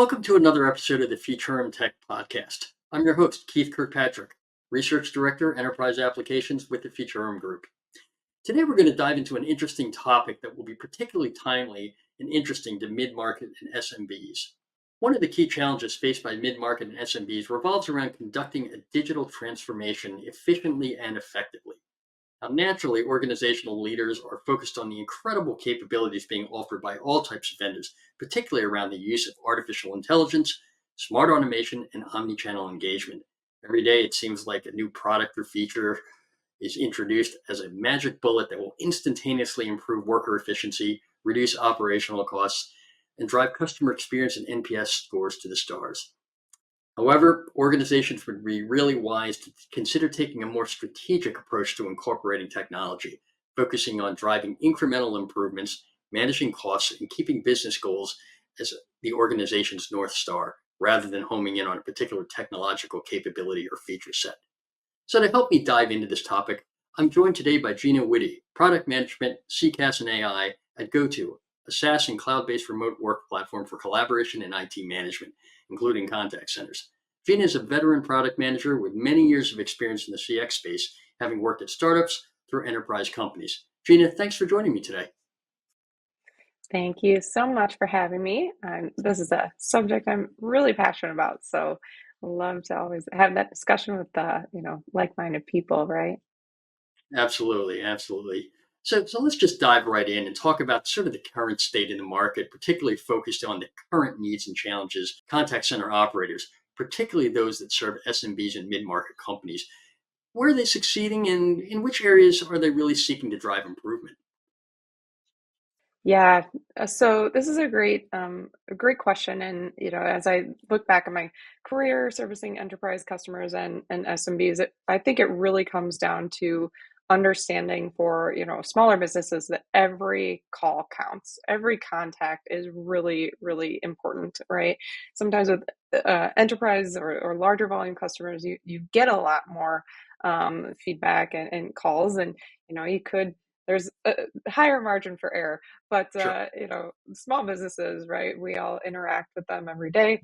Welcome to another episode of the Futurum Tech Podcast. I'm your host, Keith Kirkpatrick, Research Director, Enterprise Applications with the Futurum Group. Today we're going to dive into an interesting topic that will be particularly timely and interesting to mid-market and SMBs. One of the key challenges faced by mid-market and SMBs revolves around conducting a digital transformation efficiently and effectively. Now, naturally, organizational leaders are focused on the incredible capabilities being offered by all types of vendors, particularly around the use of artificial intelligence, smart automation, and omnichannel engagement. Every day, it seems like a new product or feature is introduced as a magic bullet that will instantaneously improve worker efficiency, reduce operational costs, and drive customer experience and NPS scores to the stars. However, organizations would be really wise to consider taking a more strategic approach to incorporating technology, focusing on driving incremental improvements, managing costs, and keeping business goals as the organization's North Star, rather than homing in on a particular technological capability or feature set. So to help me dive into this topic, I'm joined today by Gina Whitty, Product Management, CCaaS and AI at GoTo, a SaaS and cloud-based remote work platform for collaboration and IT management, including contact centers. Gina is a veteran product manager with many years of experience in the CX space, having worked at startups through enterprise companies. Gina, thanks for joining me today. Thank you so much for having me. This is a subject I'm really passionate about, so I love to always have that discussion with like-minded people, right? Absolutely, absolutely. So let's just dive right in and talk about sort of the current state in the market, particularly focused on the current needs and challenges contact center operators, particularly those that serve SMBs and mid-market companies. Where are they succeeding and in which areas are they really seeking to drive improvement? Yeah, so this is a great question, and as I look back at my career servicing enterprise customers and SMBs, I think it really comes down to understanding for smaller businesses that every call counts, every contact is really really important, right? Sometimes with enterprise or larger volume customers, you get a lot more feedback and calls, and you could there's a higher margin for error, but Sure. small businesses, right? We all interact with them every day.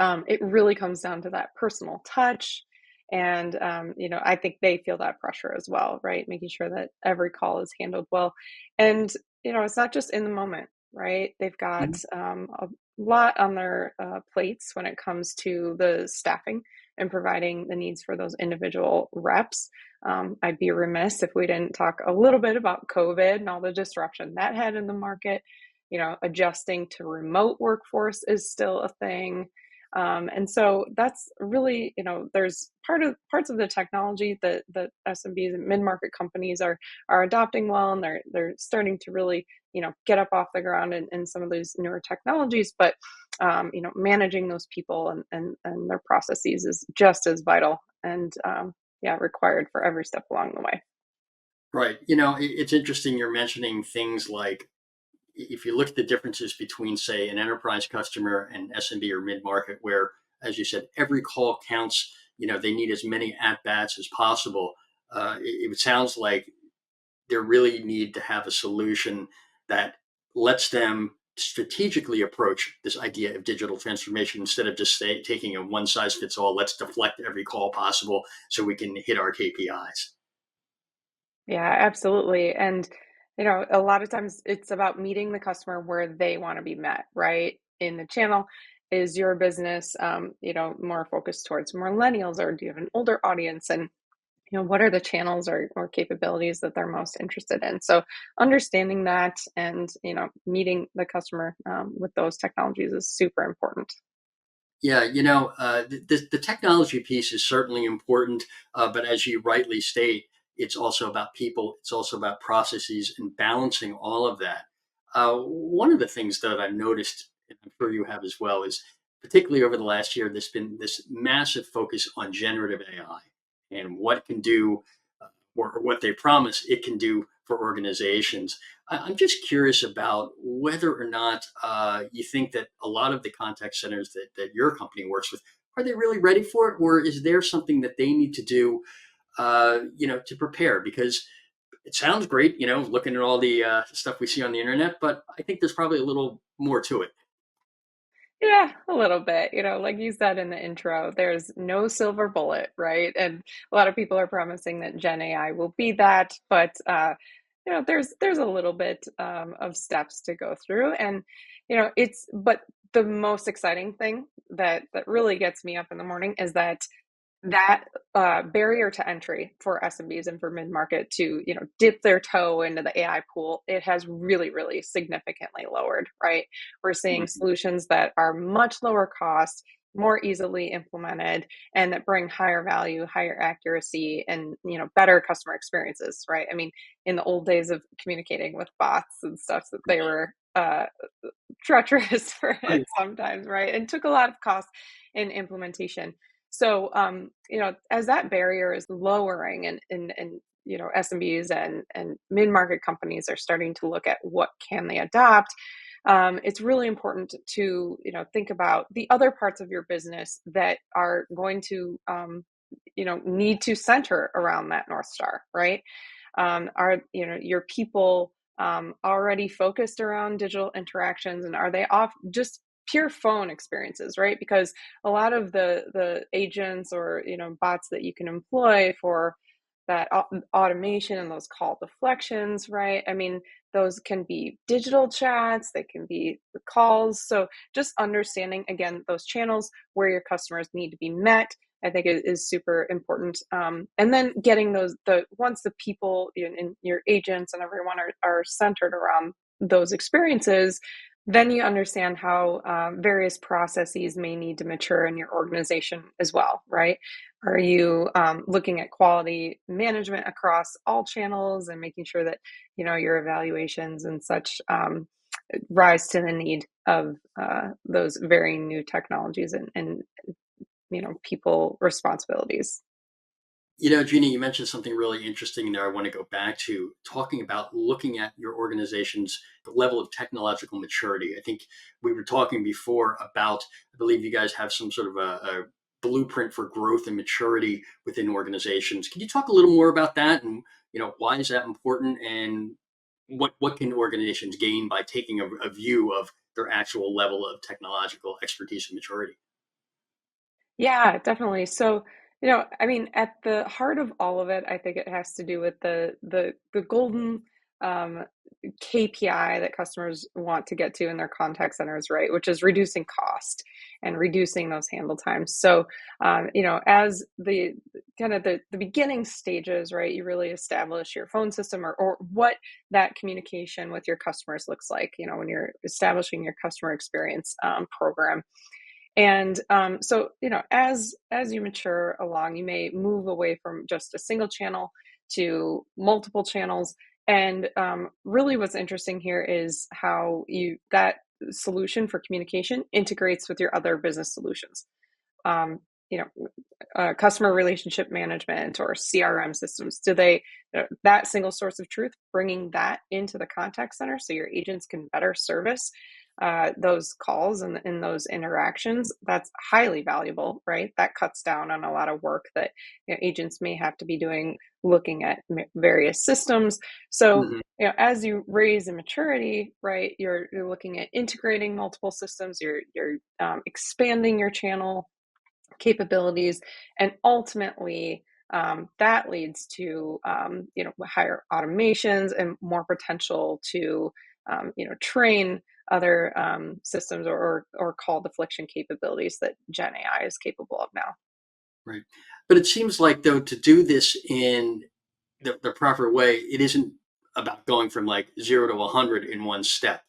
It really comes down to that personal touch, and I think they feel that pressure as well, right? Making sure that every call is handled well, and it's not just in the moment, right? They've got Mhm. a lot on their plates when it comes to the staffing and providing the needs for those individual reps. I'd be remiss if we didn't talk a little bit about COVID and all the disruption that had in the market. Adjusting to remote workforce is still a thing. And so that's really, there's parts of the technology that SMBs and mid-market companies are adopting well, and they're starting to really, get up off the ground in some of these newer technologies. But managing those people and their processes is just as vital and yeah, required for every step along the way. Right. It's interesting you're mentioning things like if you look at the differences between, say, an enterprise customer and SMB or mid market, where, as you said, every call counts, they need as many at bats as possible. It sounds like they really need to have a solution that lets them strategically approach this idea of digital transformation instead of just taking a one size fits all, let's deflect every call possible so we can hit our KPIs. Yeah, absolutely. And, a lot of times it's about meeting the customer where they want to be met, right? In the channel, is your business, more focused towards millennials, or do you have an older audience? And, what are the channels or capabilities that they're most interested in? So understanding that and, meeting the customer with those technologies is super important. Yeah, the technology piece is certainly important, but as you rightly state, it's also about people, it's also about processes and balancing all of that. One of the things that I've noticed, and I'm sure you have as well, is particularly over the last year, there's been this massive focus on generative AI and what it can do, or what they promise it can do for organizations. I'm just curious about whether or not you think that a lot of the contact centers that your company works with, are they really ready for it, or is there something that they need to do, to prepare? Because it sounds great, looking at all the stuff we see on the internet, but I think there's probably a little more to it. Yeah, a little bit. Like you said in the intro, there's no silver bullet, right? And a lot of people are promising that Gen AI will be that, but there's a little bit of steps to go through, and but the most exciting thing that really gets me up in the morning is that barrier to entry for SMBs and for mid-market to, dip their toe into the AI pool, it has really, really significantly lowered, right? We're seeing Mhm. solutions that are much lower cost, more easily implemented, and that bring higher value, higher accuracy, and better customer experiences, right? I mean, in the old days of communicating with bots and stuff, that they were treacherous for Oh, it sometimes, right? And took a lot of cost in implementation. So, as that barrier is lowering, and SMBs and mid market companies are starting to look at what can they adopt. It's really important to think about the other parts of your business that are going to need to center around that North Star, right? Are your people already focused around digital interactions, and are they off just pure phone experiences, right? Because a lot of the agents or bots that you can employ for that automation and those call deflections, right? I mean, those can be digital chats, they can be the calls. So just understanding again those channels where your customers need to be met, I think is super important. And then getting the once the people and your agents and everyone are centered around those experiences, then you understand how various processes may need to mature in your organization as well, right? Are you looking at quality management across all channels and making sure that your evaluations and such rise to the need of those very new technologies and people responsibilities. Jeannie, you mentioned something really interesting there. I want to go back to talking about looking at your organization's the level of technological maturity. I think we were talking before about, I believe you guys have some sort of a blueprint for growth and maturity within organizations. Can you talk a little more about that, and why is that important, and what can organizations gain by taking a view of their actual level of technological expertise and maturity? Yeah, definitely. So, I mean, at the heart of all of it, I think it has to do with the golden um, KPI that customers want to get to in their contact centers, right? Which is reducing cost and reducing those handle times. So, as the kind of the beginning stages, right, you really establish your phone system, or what that communication with your customers looks like, when you're establishing your customer experience program. And so, as you mature along, you may move away from just a single channel to multiple channels. And really, what's interesting here is how you that solution for communication integrates with your other business solutions. Um, you know, Customer relationship management or CRM systems. Do they that single source of truth, bringing that into the contact center so your agents can better service those calls and those interactions? That's highly valuable, right? That cuts down on a lot of work that agents may have to be doing, looking at various systems. So, Mhm. as you raise in maturity, right, you're looking at integrating multiple systems. You're expanding your channel capabilities, and ultimately that leads to higher automations and more potential to train other systems, or call deflection capabilities that Gen AI is capable of now. Right. But it seems like, though, to do this in the proper way, it isn't about going from like 0 to 100 in one step.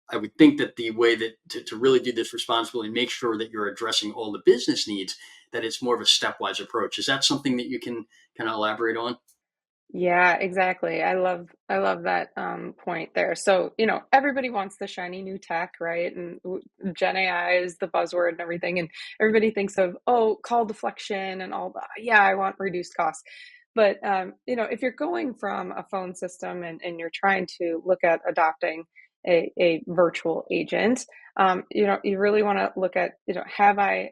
I would think that the way that to really do this responsibly and make sure that you're addressing all the business needs, that it's more of a stepwise approach. Is that something that you can kind of elaborate on? Yeah, exactly. I love that point there. So, everybody wants the shiny new tech, right? And Gen AI is the buzzword and everything, and everybody thinks of, oh, call deflection and all that. Yeah, I want reduced costs. But if you're going from a phone system, and you're trying to look at adopting a virtual agent, you really want to look at, have I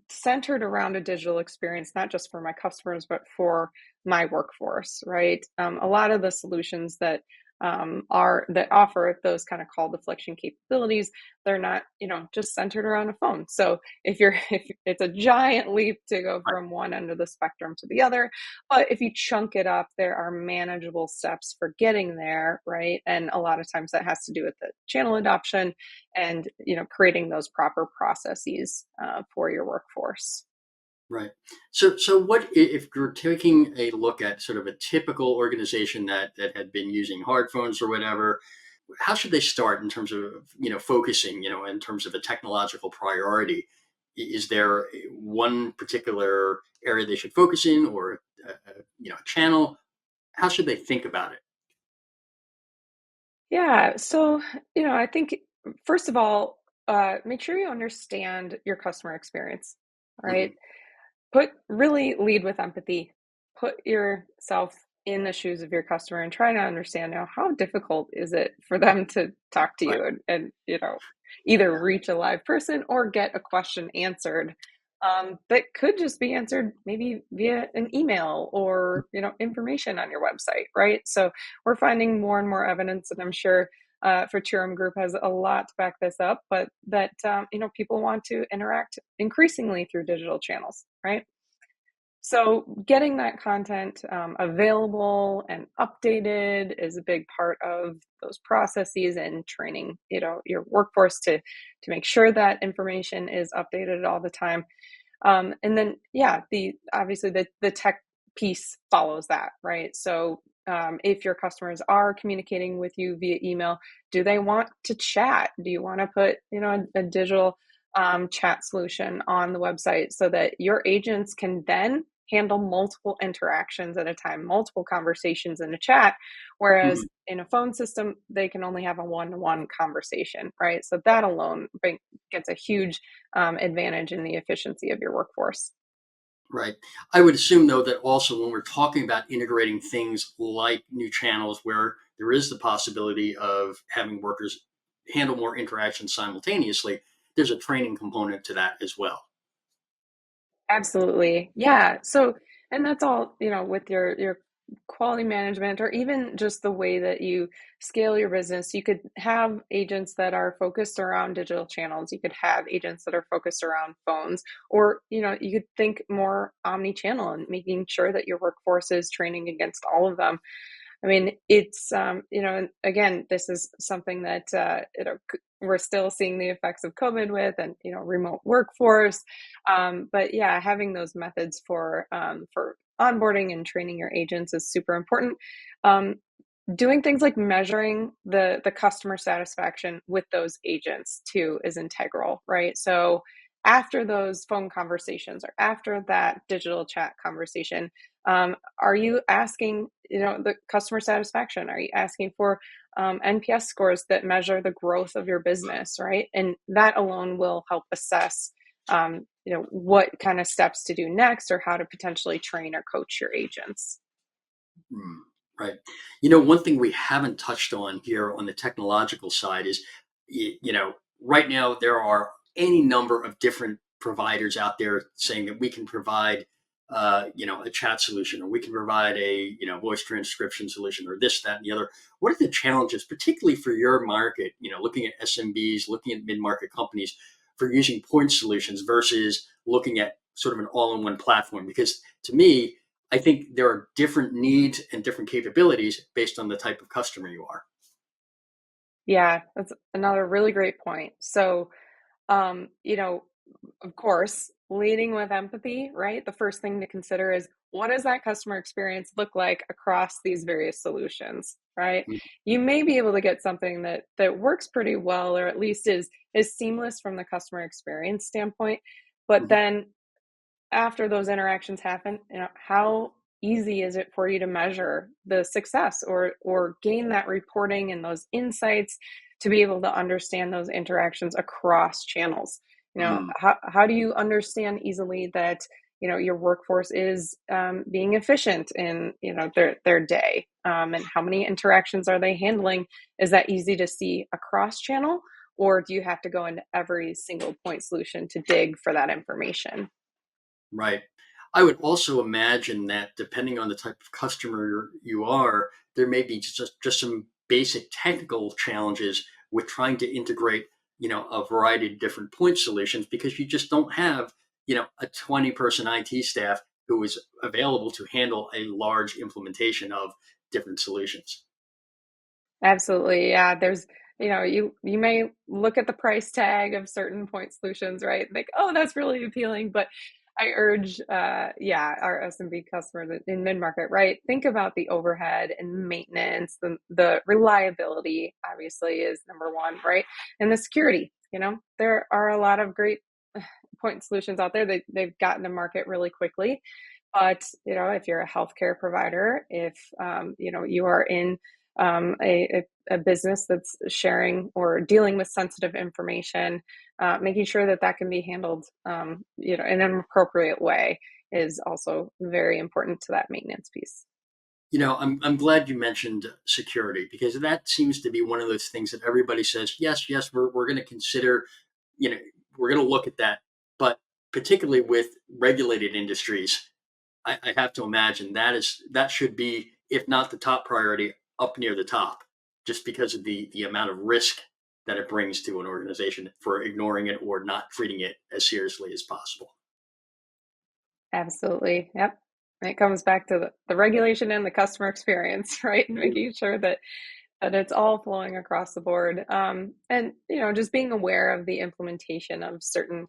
centered around a digital experience, not just for my customers, but for my workforce, right? A lot of the solutions that are that offer those kind of call deflection capabilities. They're not, just centered around a phone. So if it's a giant leap to go Right. from one end of the spectrum to the other, but if you chunk it up, there are manageable steps for getting there, right? And a lot of times that has to do with the channel adoption and creating those proper processes for your workforce. Right. So if you're taking a look at sort of a typical organization that had been using hard phones or whatever, how should they start in terms of focusing, in terms of a technological priority? Is there one particular area they should focus in, or a channel? How should they think about it? Yeah. So, I think first of all, make sure you understand your customer experience. Hmm. Right. Really lead with empathy. Put yourself in the shoes of your customer and try to understand now how difficult is it for them to talk to Right. you and either Yeah. reach a live person or get a question answered that could just be answered maybe via an email or information on your website, right? So we're finding more and more evidence, and I'm sure Futurum Group has a lot to back this up, but that people want to interact increasingly through digital channels, right? So getting that content available and updated is a big part of those processes and training, your workforce to make sure that information is updated all the time. And then, yeah, the obviously the tech piece follows that, right? So if your customers are communicating with you via email, do they want to chat? Do you want to put, a digital chat solution on the website so that your agents can then handle multiple interactions at a time, multiple conversations in a chat, whereas Mhm. in a phone system, they can only have a one-to-one conversation, right? So that alone gets a huge advantage in the efficiency of your workforce. Right. I would assume, though, that also when we're talking about integrating things like new channels where there is the possibility of having workers handle more interactions simultaneously, there's a training component to that as well. Absolutely. Yeah. So, and that's all, with your quality management or even just the way that you scale your business. You could have agents that are focused around digital channels. You could have agents that are focused around phones, or, you could think more omni-channel and making sure that your workforce is training against all of them. I mean, it's and again, this is something that we're still seeing the effects of COVID with, and remote workforce. But yeah, having those methods for onboarding and training your agents is super important. Um, Doing things like measuring the customer satisfaction with those agents too is integral, right? So after those phone conversations or after that digital chat conversation, are you asking, the customer satisfaction? Are you asking for NPS scores that measure the growth of your business, right? And that alone will help assess, what kind of steps to do next or how to potentially train or coach your agents. Mm, right. One thing we haven't touched on here on the technological side is, right now there are any number of different providers out there saying that we can provide, a chat solution, or we can provide a, voice transcription solution, or this, that, and the other. What are the challenges, particularly for your market, looking at SMBs, looking at mid-market companies for using point solutions versus looking at sort of an all-in-one platform? Because to me, I think there are different needs and different capabilities based on the type of customer you are. Yeah, that's another really great point. So, um, you know, of course, leading with empathy, right? The first thing to consider is what does that customer experience look like across these various solutions, right? Mm. You may be able to get something that works pretty well, or at least is seamless from the customer experience standpoint, but Mhm. then after those interactions happen, how easy is it for you to measure the success or gain that reporting and those insights to be able to understand those interactions across channels? Mm. How do you understand easily that your workforce is being efficient in their day, and how many interactions are they handling? Is that easy to see across channel, or do you have to go into every single point solution to dig for that information? Right. I would also imagine that depending on the type of customer you are, there may be just some basic technical challenges with trying to integrate, a variety of different point solutions, because you just don't have, a 20-person IT staff who is available to handle a large implementation of different solutions. Absolutely. Yeah. You may look at the price tag of certain point solutions, right? Think, oh, that's really appealing. But I urge, yeah, our SMB customers in mid-market, right? Think about the overhead and maintenance, the reliability obviously is number one, right? And the security, there are a lot of great point solutions out there. They've gotten to market really quickly. But, if you're a healthcare provider, if, you are in a business that's sharing or dealing with sensitive information, making sure that that can be handled, in an appropriate way is also very important to that maintenance piece. I'm glad you mentioned security, because that seems to be one of those things that everybody says, yes, yes, we're going to consider, you know, we're going to look at that. But particularly with regulated industries, I have to imagine that should be, if not the top priority, up near the top, just because of the amount of risk that it brings to an organization for ignoring it or not treating it as seriously as possible. Absolutely. Yep. And it comes back to the regulation and the customer experience, right? And making sure that it's all flowing across the board. And, just being aware of the implementation of certain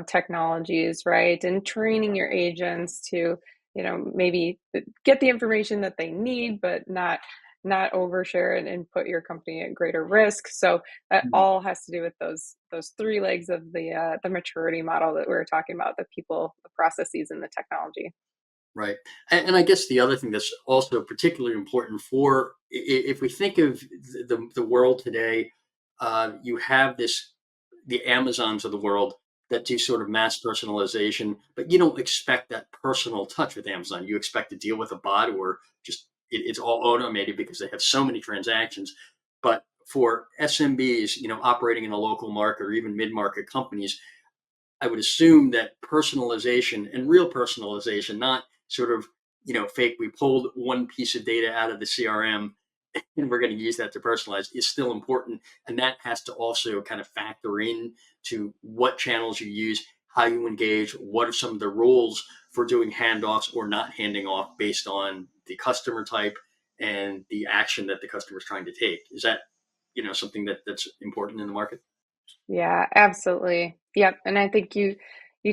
technologies, right? And training your agents to, maybe get the information that they need, but not overshare and put your company at greater risk. So that Mhm. all has to do with those three legs of the maturity model that we were talking about: the people, the processes, and the technology. Right. And I guess the other thing that's also particularly important for, if we think of the world today, you have the Amazons of the world that do sort of mass personalization, but you don't expect that personal touch with Amazon. You expect to deal with a bot, or just it's all automated because they have so many transactions. But for SMBs, operating in a local market or even mid-market companies, I would assume that personalization and real personalization, not sort of, fake, we pulled one piece of data out of the CRM and we're going to use that to personalize, is still important. And that has to also kind of factor in to what channels you use, how you engage, what are some of the rules for doing handoffs or not handing off based on the customer type and the action that the customer is trying to take. Is that, something that's important in the market? Yeah, absolutely. Yep. And I think you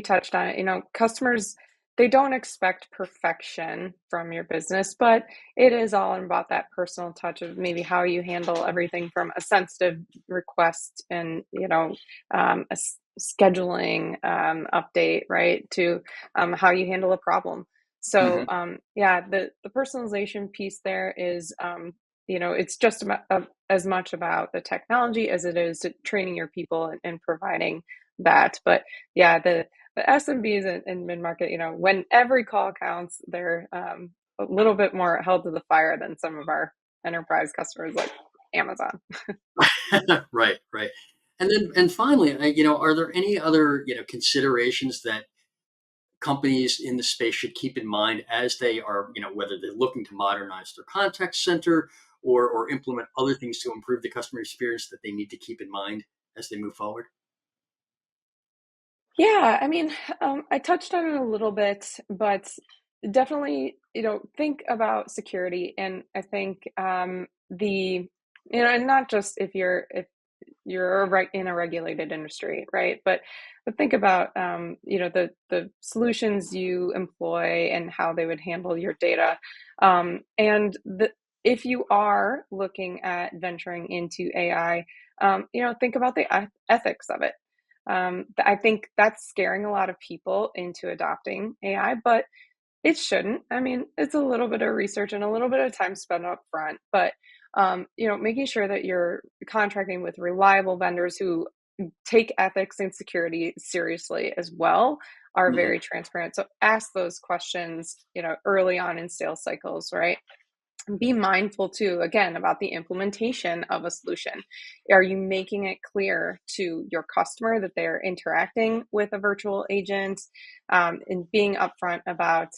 touched on it. Customers, they don't expect perfection from your business, but it is all about that personal touch of maybe how you handle everything from a sensitive request and, scheduling update, right, to how you handle a problem. So, Hmm. yeah, the personalization piece there is, it's just about, as much about the technology as it is to training your people and providing that. But yeah, the SMBs and mid market, when every call counts, they're a little bit more held to the fire than some of our enterprise customers like Amazon. Right, right. And finally, are there any other, considerations that companies in the space should keep in mind as they are, whether they're looking to modernize their contact center or implement other things to improve the customer experience, that they need to keep in mind as they move forward? Yeah, I mean, I touched on it a little bit, but definitely, think about security, and I think and not just if you're in a regulated industry, right? But think about the solutions you employ and how they would handle your data, and if you are looking at venturing into AI, think about the ethics of it. I think that's scaring a lot of people into adopting AI, but it shouldn't. I mean, it's a little bit of research and a little bit of time spent up front, but making sure that you're contracting with reliable vendors who take ethics and security seriously as well are Mhm. very transparent. So ask those questions, early on in sales cycles, right? Be mindful too, again, about the implementation of a solution. Are you making it clear to your customer that they're interacting with a virtual agent, and being upfront about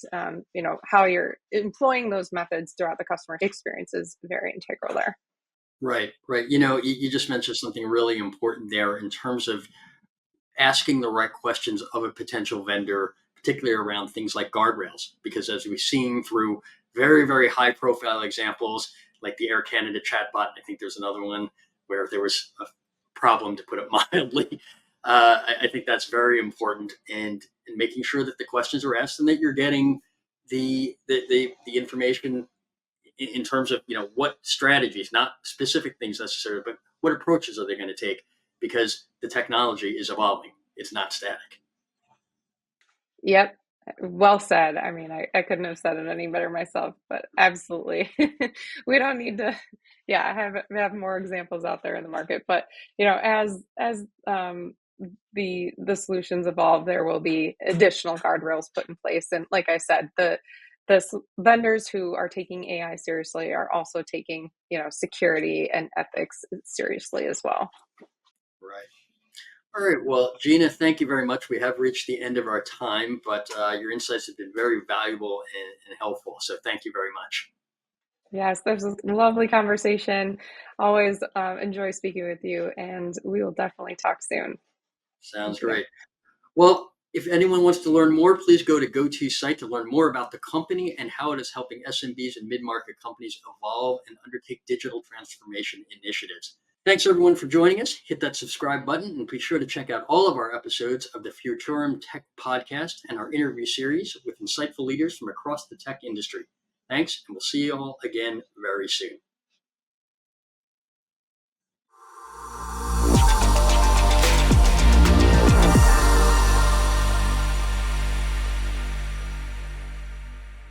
how you're employing those methods throughout the customer experience is very integral there. Right, right. You just mentioned something really important there in terms of asking the right questions of a potential vendor, particularly around things like guardrails. Because as we've seen through very, very high profile examples, like the Air Canada chatbot, I think there's another one where there was a problem, to put it mildly. I think that's very important, and making sure that the questions are asked and that you're getting the information in terms of what strategies, not specific things necessarily, but what approaches are they going to take, because the technology is evolving. It's not static. Yep. Well said. I mean, I couldn't have said it any better myself, but absolutely. We don't need to, yeah, I have more examples out there in the market, but as the solutions evolve, there will be additional guardrails put in place. And like I said, vendors who are taking AI seriously are also taking, security and ethics seriously as well. Right. All right. Well, Gina, thank you very much. We have reached the end of our time, but your insights have been very valuable and helpful. So thank you very much. Yes, this was a lovely conversation. Always enjoy speaking with you, and we will definitely talk soon. Thank Sounds you. great. Well, if anyone wants to learn more, please go to GoTo's site to learn more about the company and how it is helping SMBs and mid-market companies evolve and undertake digital transformation initiatives. Thanks everyone for joining us. Hit that subscribe button and be sure to check out all of our episodes of the Futurum Tech podcast and our interview series with insightful leaders from across the tech industry. Thanks, and we'll see you all again very soon.